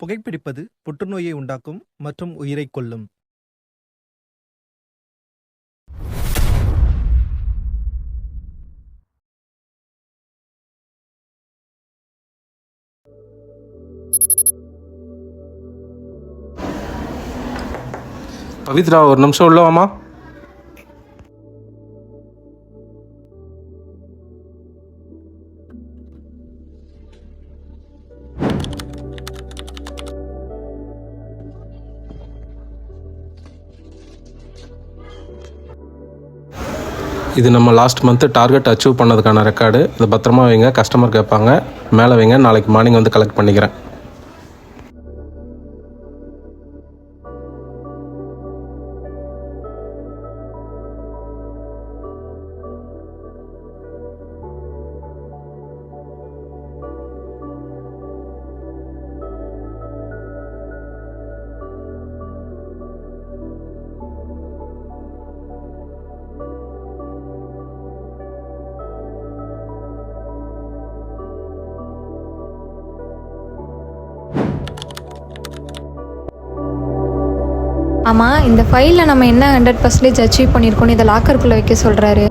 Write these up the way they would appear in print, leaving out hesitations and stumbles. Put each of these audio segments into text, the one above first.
புகைப்பிடிப்பது புற்றுநோயை உண்டாக்கும் மற்றும் உயிரைக் கொல்லும். பவித்ரா, ஒரு நிமிஷம் உள்ள வாமா. இது நம்ம லாஸ்ட் மந்த்து டார்கெட் அச்சீவ் பண்ணதுக்கான ரெக்கார்டு. இதை பத்திரமா வைங்க, கஸ்டமர் கேட்பாங்க. மேலே வைங்க, நாளைக்கு மார்னிங் வந்து கலெக்ட் பண்ணிக்கிறேன். ஆமாம், இந்த ஃபைலில் நம்ம என்ன 100% அச்சீவ் பண்ணியிருக்கோன்னு இதை லாக்கருக்குள்ளே வைக்க சொல்கிறாரு.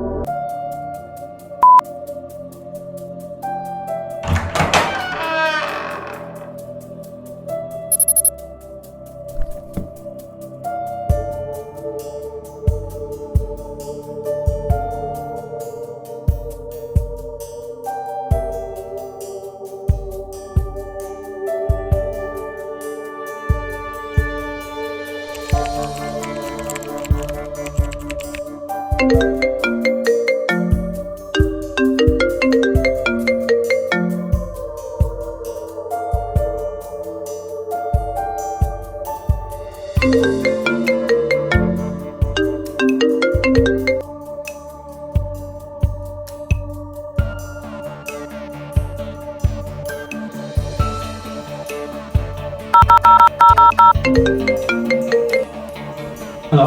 ஹலோ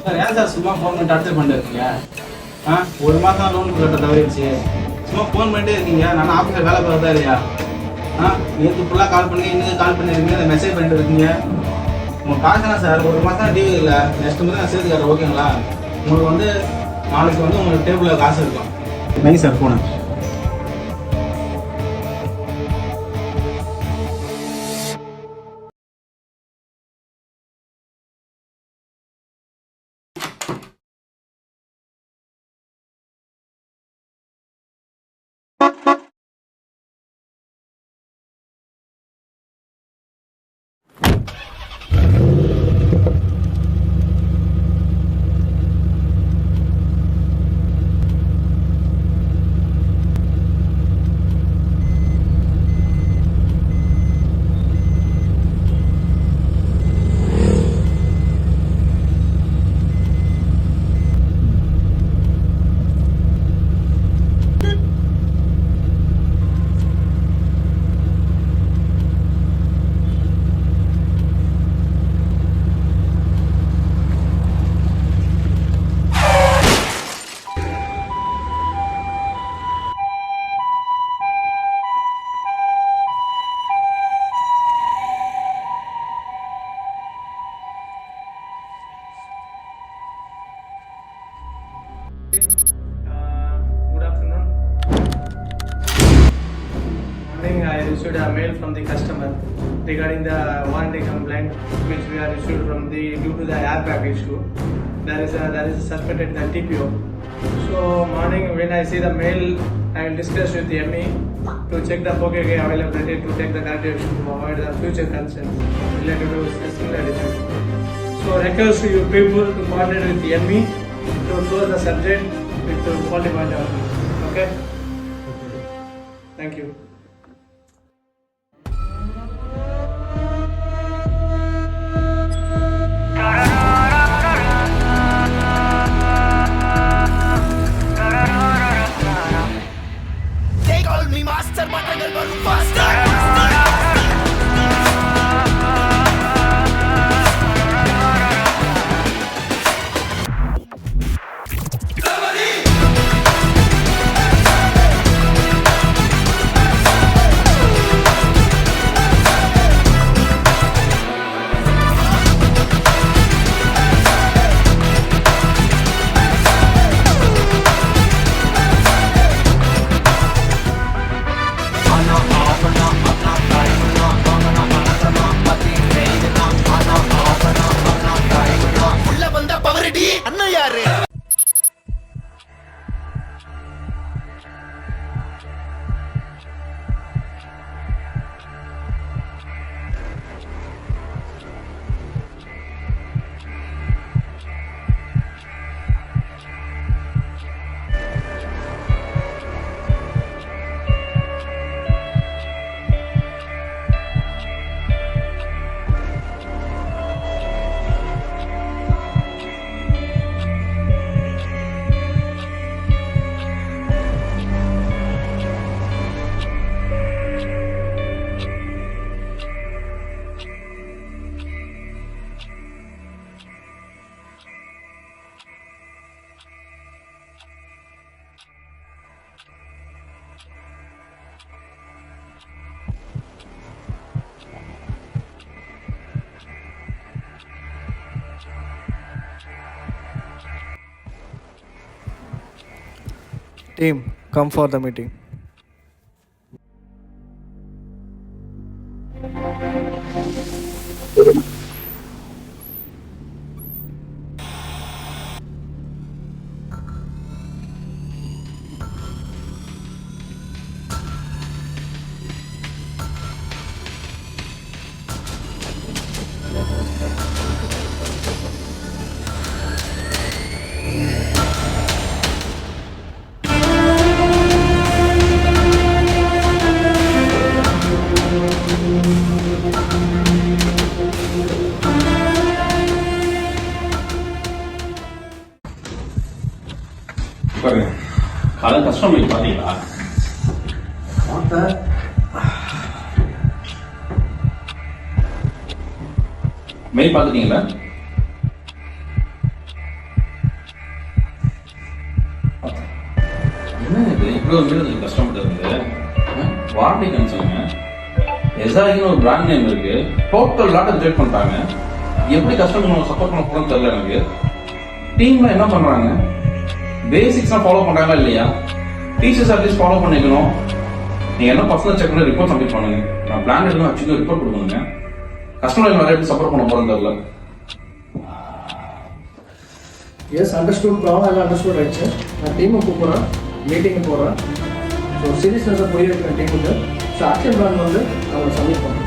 சார், ஏன் சார் சும்மா ஃபோன் பண்ணி டார்ச்சர் பண்ணிட்டு இருக்கீங்க? ஒரு மாதம் லோன் கட்ட தவறிடுச்சு. சும்மா ஃபோன் பண்ணிட்டே இருக்கீங்க. நான் ஆஃபீஸில் வேலை பார்க்கறதா இல்லையா? நேற்று ஃபுல்லாக கால் பண்ணி இன்னும் கால் பண்ணியிருக்கீங்க, அதை மெசேஜ் பண்ணிட்டு இருக்கீங்க. உங்கள் காசுனா சார், ஒரு மாதம் டிவி இல்லை, நெக்ஸ்ட் மந்த் நான் சேர்த்து காட்டுறேன், ஓகேங்களா? உங்களுக்கு வந்து நாளைக்கு வந்து உங்களுக்கு டேபிளில் காசு இருக்கும். Nice sir, phone. Good afternoon. Morning, I received a mail from the customer regarding the warranty complaint which we are issued from the due to the airbag issue. There is a suspected the TPO. So morning when I see the mail, I will discuss with the ME to check the POKK availability to take the corrective action to avoid the future concerns related to similar disease. So request to you people to coordinate with the ME to close the subject with the quality point of view. Okay? Thank you. They call me master, but I never faster. Team, come for the meeting. பாருங்க காலை customer பாத்தீங்களா? Mail பாத்துட்டீங்களா? என்ன இது இவ்வளவு mail customer இருந்து warranty கன்சல்ங்க எஸ்ஆர்ஐன்னு ஒரு brand name இருக்கு, total லாட்டை reject பண்ணிட்டாங்க. எப்படி கஸ்டமர் சப்போர்ட் பண்ண போறோம்னு தெரியல எனக்கு. டீம்ல என்ன பண்றாங்க? பேசிக்ஸ்லாம் ஃபாலோ பண்றாங்களா இல்லையா? டீச்சர்ஸ் அட்லீஸ்ட் ஃபாலோ பண்ணிக்கணும். நீங்க என்ன பர்சனல் செக் பண்ணி ரிப்போர்ட் சப்மிட் பண்ணுங்க. நான் பிளான் எடுக்கணும் ஆக்சுவலி ரிப்போர்ட் கொடுக்கணுங்க. கஸ்டமர் நிறைய எப்படி சப்போர்ட் பண்ண போறோம் தெரியல. எஸ் அண்டர்ஸ்டூட், ப்ராப்ளம் எல்லாம் அண்டர்ஸ்டூட் ஆயிடுச்சு. நான் டீமை கூப்பிட்றேன், மீட்டிங்கு போகிறேன். ஸோ சீரியஸ்னஸை புரிய வைக்கிறேன் டீமுக்கு. ஸோ ஆக்ஷன் பிளான் வந்து அவங்க சப்மிட் பண்ணுறேன்.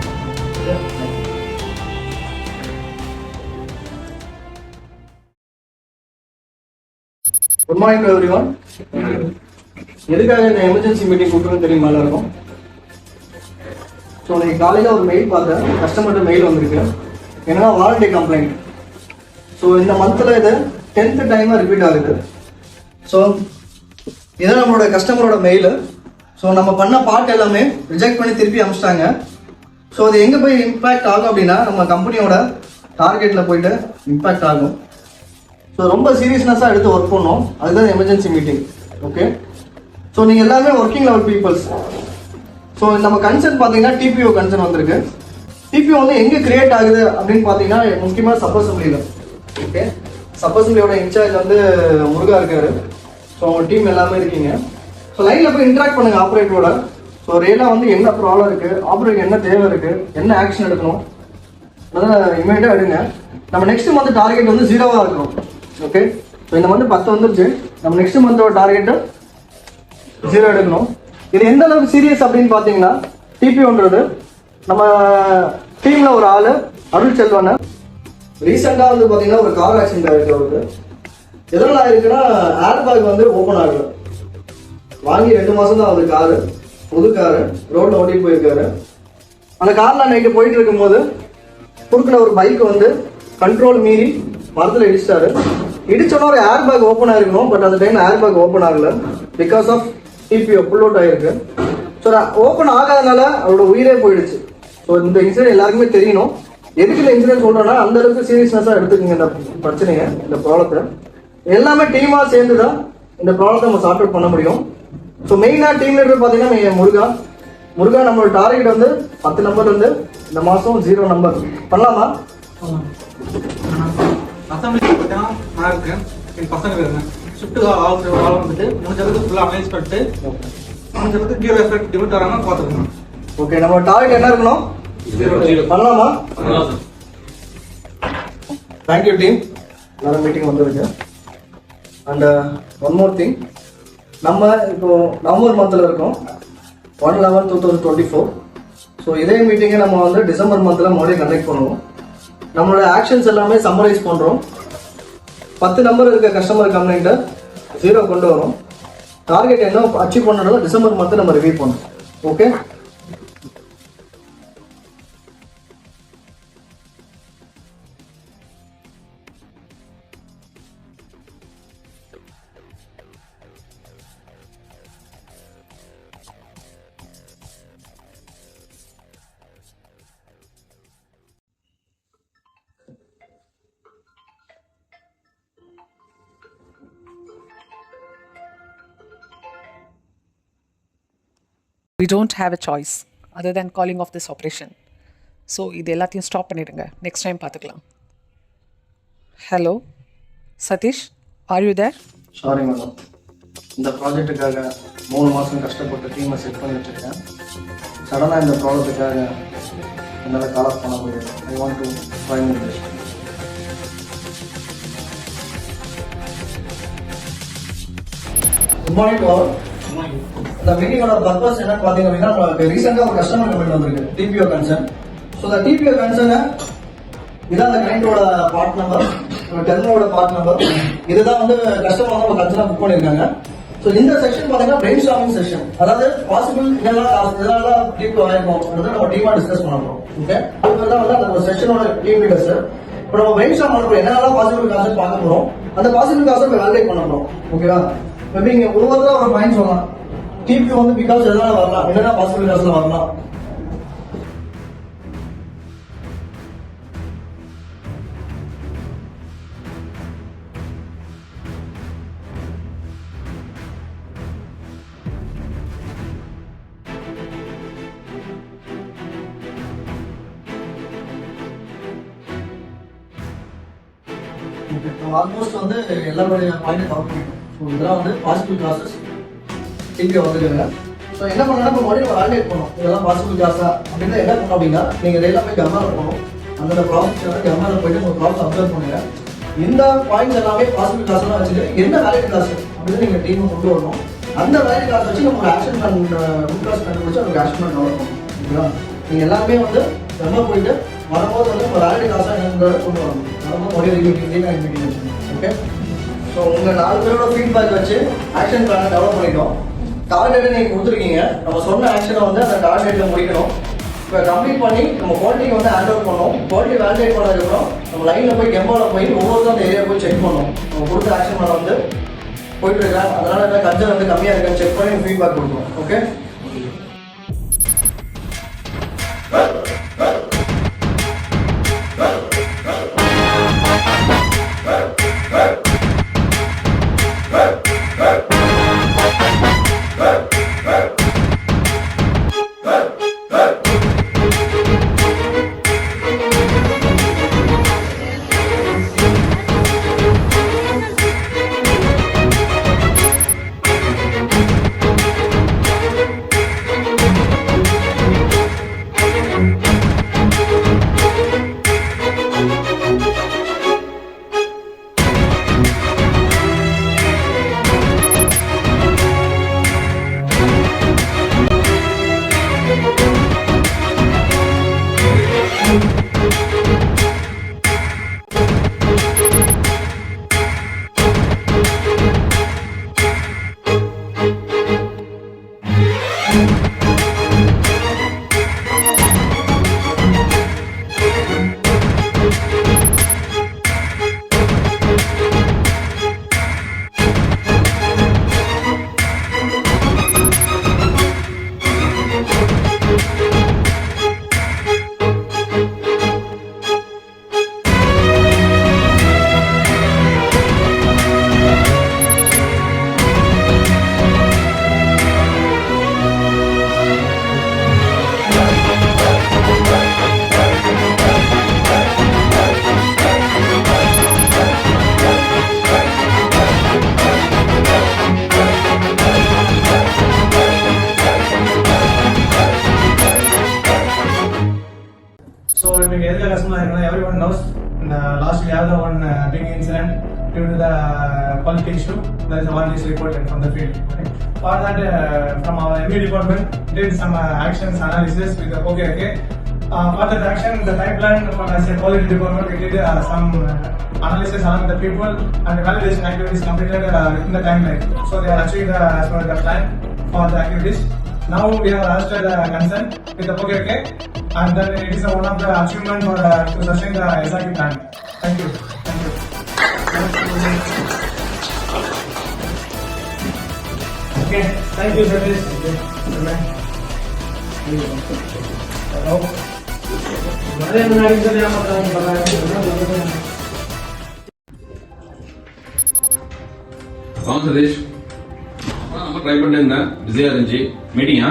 Good morning to everyone. எதுக்காக இந்த எமர்ஜென்சி மீட்டிங் கூப்பிட்டுன்னு தெரியுமா எல்லாருக்கும்? ஸோ இன்னைக்கு காலையில் ஒரு மெயில் பார்த்தேன், கஸ்டமர்கிட்ட மெயில் வந்திருக்கு. என்னன்னா வாரண்டி கம்ப்ளைண்ட். ஸோ இந்த மந்தில் இது 10th டைமாக ரிப்பீட் ஆகுது. ஸோ இதான் நம்மளோட கஸ்டமரோட மெயிலு. ஸோ நம்ம பண்ண பார்ட் எல்லாமே ரிஜெக்ட் பண்ணி திருப்பி அனுப்பிச்சிட்டாங்க. ஸோ அது எங்கே போய் இம்பேக்ட் ஆகும் அப்படின்னா நம்ம கம்பெனியோட டார்கெட்டில் போயிட்டு இம்பேக்ட் ஆகும். ஸோ ரொம்ப சீரியஸ்னஸாக எடுத்து ஒர்க் பண்ணோம். அதுதான் எமர்ஜென்சி மீட்டிங். ஓகே, ஸோ நீங்கள் எல்லாமே ஒர்க்கிங் லெவல் பீப்புள்ஸ். ஸோ நம்ம கன்சர்ன் பார்த்தீங்கன்னா டிபிஓ கன்சர்ன் வந்திருக்கு. டிபிஓ வந்து எங்கே கிரியேட் ஆகுது அப்படின்னு பார்த்தீங்கன்னா முக்கியமாக சப்போசம்பிளியில். ஓகே, சப்போசம்பிளியோட இன்சார்ஜ் வந்து முருகா இருக்காரு. ஸோ அவங்க டீம் எல்லாமே இருக்கீங்க. ஸோ லைனில் போய் இன்ட்ராக்ட் பண்ணுங்கள் ஆப்ரேட்டரோட. ஸோ ரியலாக வந்து என்ன ப்ராப்ளம் இருக்குது, ஆப்ரேட்டருக்கு என்ன தேவை இருக்குது, என்ன ஆக்ஷன் எடுக்கணும் அதனால் இமீடியட்டாக எடுங்க. நம்ம நெக்ஸ்ட் மந்த் டார்கெட் வந்து 0 இருக்கணும். ஓகே, ஸோ இந்த மந்த் 10 வந்துருச்சு. நம்ம நெக்ஸ்ட் மந்தோட டார்கெட்டு 0 எடுக்கணும். இது எந்த அளவுக்கு சீரியஸ் அப்படின்னு பார்த்தீங்கன்னா டிபிஓன்றது நம்ம டீமில் ஒரு ஆள் அருள் செல்வனை ரீசெண்டாக வந்து பார்த்தீங்கன்னா ஒரு கார் ஆக்சிடென்ட் ஆகிருக்கு. அவருக்கு எதனால் ஆயிருக்குன்னா ஏர் பேக் வந்து ஓப்பன் ஆகல. வாங்கி 2 மாதம் தான் அவருக்கு காரு, புது காரு, ரோட்டில் ஓட்டிட்டு போயிருக்காரு. அந்த காரில் நைட்டு போயிட்டு இருக்கும்போது குறுக்கில் ஒரு பைக் வந்து கண்ட்ரோல் மீறி மரத்தில் இடிச்சிட்டாரு. இடிச்சோன்னா ஒரு ஏர் பேக் ஓப்பன் ஆயிருக்கணும். பட் அந்த டைம் ஏர் பேக் ஓப்பன் ஆகல. பிகாஸ் ஆஃப் டிபிஓ புல் அவுட் ஆயிருக்கு. ஸோ ஓப்பன் ஆகாதனால அவரோட உயிரே போயிடுச்சு. ஸோ இந்த இன்சிடென்ட் எல்லாருக்குமே தெரியணும். எதுக்கு இந்த இன்சிடென்ட் சொல்றேன்னா அந்த அளவுக்கு சீரியஸ்னஸாக எடுத்துக்கோங்க இந்த பிரச்சனையை, இந்த ப்ராப்ளத்தை. எல்லாமே டீமாக சேர்ந்து தான் இந்த ப்ராப்ளத்தை நம்ம சார்ட் அவுட் பண்ண முடியும். ஸோ மெயினாக டீம் லீடர் பார்த்தீங்கன்னா முருகா நம்மளோட டார்கெட் வந்து 10 நம்பர் வந்து இந்த மாதம் 0 நம்பர் பண்ணலாமா? அசம்பிளி பார்த்தீங்கன்னா நான் இருக்கேன், என் பசங்க இருக்காங்க. ஷிஃப்ட்டு ஆள் வந்துட்டு முடிஞ்சளவுக்கு ஃபுல்லாக அனலைஸ் பண்ணிட்டு முடிஞ்சளவுக்கு ஜீரோ எஃபெக்ட் டிமிட் வராமல் பார்த்துக்கணும். ஓகே, நம்ம டார்கெட் என்ன இருக்கணும்? 0 பண்ணலாமா? தேங்க்யூ டீம், எல்லாரும் மீட்டிங் வந்துருக்கு. அண்ட் ஒன் மோர் திங், நம்ம இப்போ நவம்பர் மந்தில் இருக்கோம், 1/11/2024. ஸோ இதே மீட்டிங்கை நம்ம வந்து டிசம்பர் மந்தில் மறுபடியும் கண்டக்ட் பண்ணுவோம். நம்மளோட ஆக்ஷன்ஸ் எல்லாமே சம்மரைஸ் பண்ணுறோம். 10 நம்பர் இருக்க கஸ்டமர் கம்ப்ளைண்ட்டை 0 கொண்டு வரும். டார்கெட் என்ன அச்சீவ் பண்ணணும் டிசம்பர் மந்த் நம்ம ரிவ்யூ பண்ணோம். Okay, We don't have a choice other than calling off this operation. So இது எல்லாத்தையும் ஸ்டாப் பண்ணிடுங்க. நெக்ஸ்ட் டைம் பார்த்துக்கலாம். Hello Satish, are you there? Sorry madam, இந்த ப்ராஜெக்ட்டுக்காக 3 மாதம் கஷ்டப்பட்டு டீமை செட் பண்ணி வச்சுருக்கேன். சடனாக இந்த ப்ராஜெக்ட்டுக்காக என்னால் கால் ஆஃப் பண்ண முடியாது. I want to try my best. Good morning all. இந்த மீட்டிங்கோட பர்பஸ் என்னன்னு பார்த்தீங்க அப்படின்னா, நமக்கு ரீசெண்டாக ஒரு கஸ்டமர் கம்ப்ளைண்ட் வந்திருக்கு, டிபிஓ கன்சர்ன். ஸோ இந்த டிபிஓ கன்சர்னை இதான் அந்த கிளைண்டோட பார்ட் நம்பர், டெர்மினோட பார்ட் நம்பர். இதுதான் வந்து கஸ்டமர் வந்து ஒரு கன்சர்னாக புக் பண்ணியிருக்காங்க. ஸோ இந்த செக்ஷன் பார்த்தீங்கன்னா பிரெயின் ஸ்டார்மிங் செக்ஷன். அதாவது பாசிபிள் இதெல்லாம் டிபிஓ ஆயிருக்கும் அப்படின்றத நம்ம டீமாக டிஸ்கஸ் பண்ண போகிறோம். ஓகே, அது தான் வந்து அந்த செக்ஷனோட டீம் லீடர் சார். இப்போ நம்ம பிரெயின் ஸ்டார்ம் பண்ண போகிறோம், என்னெல்லாம் பாசிபிள் கான்செப்ட் பார்க்க போகிறோம், அந்த பாசிபிள் கான்செப்ட் வேலிடேட் பண்ண போகிறோம். ஓகேவா? மேபி இங்கே ஒவ்வொருத்தரும் ஒரு பாயிண்ட் சொல்லலாம். டிபி வந்து பிகாஸ் எதனால வரலாம், என்னென்ன பாசிபிள் காசுல வரலாம். ஆல்மோஸ்ட் வந்து எல்லாருடைய பாயிண்ட் கவர் பண்ணிட்டோம். ஸோ இதெல்லாம் வந்து பாசிபிள் காசஸ் டிபி வந்துருக்குங்க. ஸோ என்ன பண்ணலாம், இப்போ மறுபடியும் வேலிடேட் பண்ணணும். இதெல்லாம் பாசிபிள் காசா அப்படின்னா என்ன பண்ணணும் அப்படின்னா, நீங்கள் இதெல்லாம் போய் கம்மாவில் போகணும். அந்தந்த ப்ராசஸ் கம்மாவில் போயிட்டு உங்கள் ப்ராசஸ் அப்சர்வ் பண்ணுங்க. இந்த பாயிண்ட்ஸ் எல்லாமே பாசிபிள் காசெல்லாம் வச்சுட்டு என்ன வேலிட் காசு அப்படின்னு நீங்கள் டீமை கொண்டு வரணும். அந்த வேலிட் காசு வச்சு நம்ம ஒரு ஆக்ஷன் ரூட் காசு கண்டுபிடிச்சு அதுக்கு ஆக்ஷன் பண்ண டெவலப் பண்ணணும். ஓகேங்களா? நீங்கள் எல்லாருமே வந்து கம்மா போயிட்டு வரும்போது வந்து நம்ம வேலிட் காசாக என்னன்றத கொண்டு வரணும். வரும்போது மறுபடியும் மீட்டிங் வச்சுக்கணும். ஓகே, ஸோ உங்கள் 4 பேரோட ஃபீட்பேக் வச்சு ஆக்ஷன் பிளானை டெவலப் பண்ணிட்டோம். டார்கெட்டை நீங்கள் கொடுத்துருக்கீங்க. நம்ம சொன்ன ஆக்ஷனை வந்து அந்த டார்கெட்டில் முடிக்கணும். இப்போ கம்ப்ளீட் பண்ணி நம்ம குவாலிட்டிக்கு வந்து ஹேண்ட் ஓவர் பண்ணோம். குவாலிட்டி வேலிடேட் பண்ணதுக்கப்புறம் நம்ம லைனில் போய் டெம்போவில் போய் ஒவ்வொருத்தரும் அந்த ஏரியா போய் செக் பண்ணோம். நம்ம கொடுத்த ஆக்ஷன் பிளான் வந்து போயிட்டு இருக்கேன், அதனால என்ன கன்சர்ன் வந்து கம்மியாக இருக்குன்னு செக் பண்ணி ஃபீட்பேக் கொடுக்கணும். Okay, everyone knows last we have the one big incident due to the quality issue. There is one is reported from the field. Okay. For that, from our ME department did some actions analysis with the okay. For that action, the pipeline for the quality department we did some analysis along with the people and validation activities completed within the timeline. So they are achieved as per the plan for the activities. Now we have asked the concern with the okay, and then it is one of the achievement for to sustain the SRP plan. Thank you. Thank you. Okay. Thank you, Satish. Hello. Satish, நம்ம try பண்ணிட்டு இருந்தேன், பிஸியா இருந்துச்சு. மீட்டிங்கா?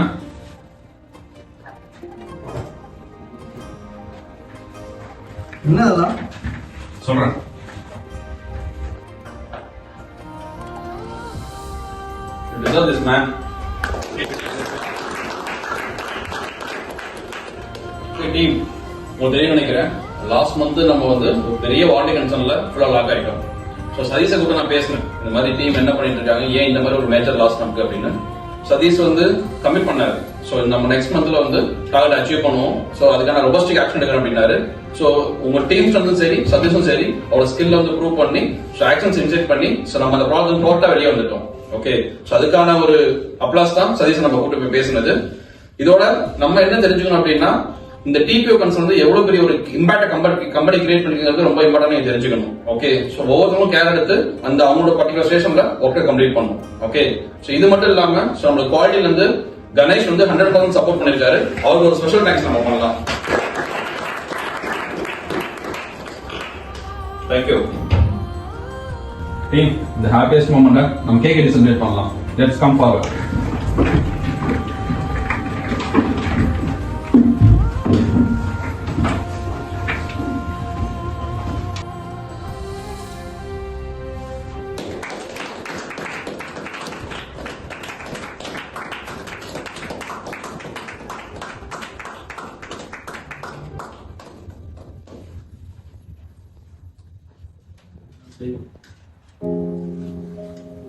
என்ன அதெல்லாம் சொல்றேன். deserve this, man. Team உங்களுக்கு தெரியும் நினைக்கிறேன், லாஸ்ட் மந்த் நம்ம வந்து ஒரு பெரிய வாரண்டி கன்சர்ன்ல ஃபுல்லா லாக் ஆயிட்டோம். ஸோ சதீஷை கூட நான் பேசினேன், இந்த மாதிரி டீம் என்ன பண்ணிட்டு இருக்காங்க, ஏன் இந்த மாதிரி ஒரு மேஜர் லாஸ் நமக்கு அப்படின்னு. சதீஷ் வந்து கமிட் பண்ணாரு. ஸோ நம்ம நெக்ஸ்ட் மந்த்ல வந்து டார்கெட் அச்சீவ் பண்ணுவோம். ஸோ அதுக்கான ரொபஸ்டிக் ஆக்ஷன் எடுக்கிறேன் அப்படின்னாரு. ஸோ உங்க டீம்ஸ் வந்து சரி, சதீஷும் சரி, அவரோட ஸ்கில்ல வந்து ப்ரூவ் பண்ணி ஸோ ஆக்ஷன்ஸ் இன்ஜெக்ட் பண்ணி ஸோ நம்ம அந்த ப்ராப்ளம் டோட்டலா வெளியே வந்துட்டோம். ஓகே, ஸோ அதுக்கான ஒரு அப்ளாஸ் தான் சதீஷ் நம்ம கூட்டு போய் பேசினது. இதோட நம்ம என்ன தெரிஞ்சுக்கணும் அப்படின்னா, இந்த டிபிஓ கன்சர்ன் வந்து எவ்வளவு பெரிய ஒரு இம்பாக்ட் கம்பெனி கிரியேட் பண்ணிக்கிறது ரொம்ப இம்பார்ட்டன்ட் நீங்க தெரிஞ்சுக்கணும். ஓகே, சோ ஒவ்வொருத்தரும் கேர் எடுத்து அந்த அவங்களோட பர்டிகுலர் ஸ்டேஷன்ல ஒர்க்கை கம்ப்ளீட் பண்ணணும். ஓகே, சோ இது மட்டும் இல்லாம சோ நம்மளோட குவாலிட்டில இருந்து கணேஷ் வந்து 100% சப்போர்ட் பண்ணிருக்காரு. அவருக்கு ஒரு ஸ்பெஷல் தேங்க்ஸ் நம்ம பண்ணலாம். Thank you team. இந்த ஹாப்பியஸ்ட் மொமெண்ட்டை நம்ம கேக் எடி செலிப்ரேட் பண்ணலாம். Let's come forward.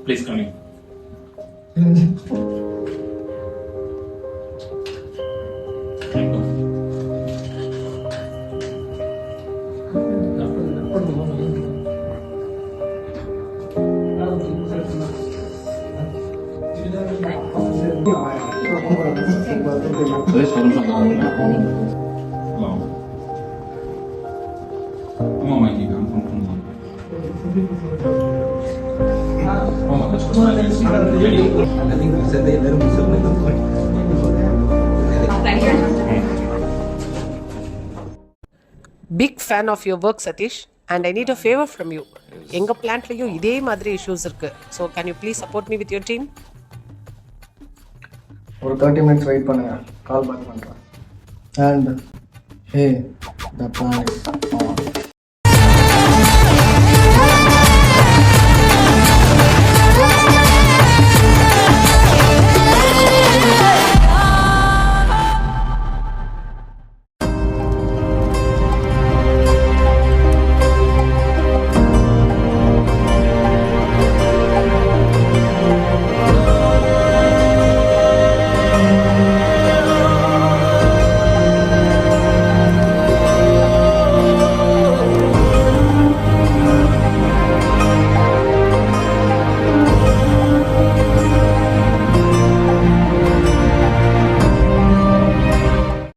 Please come in. Big fan of your work, Satish, and I need a favor from you. எங்க பிளான்ட்லயும் இதே மாதிரி இஷ்யூஸ் இருக்கு. So can you please support me with your team? ஒரு 30 minutes wait பண்ணுங்க, call back பண்ணுறேன். And hey the plan is on.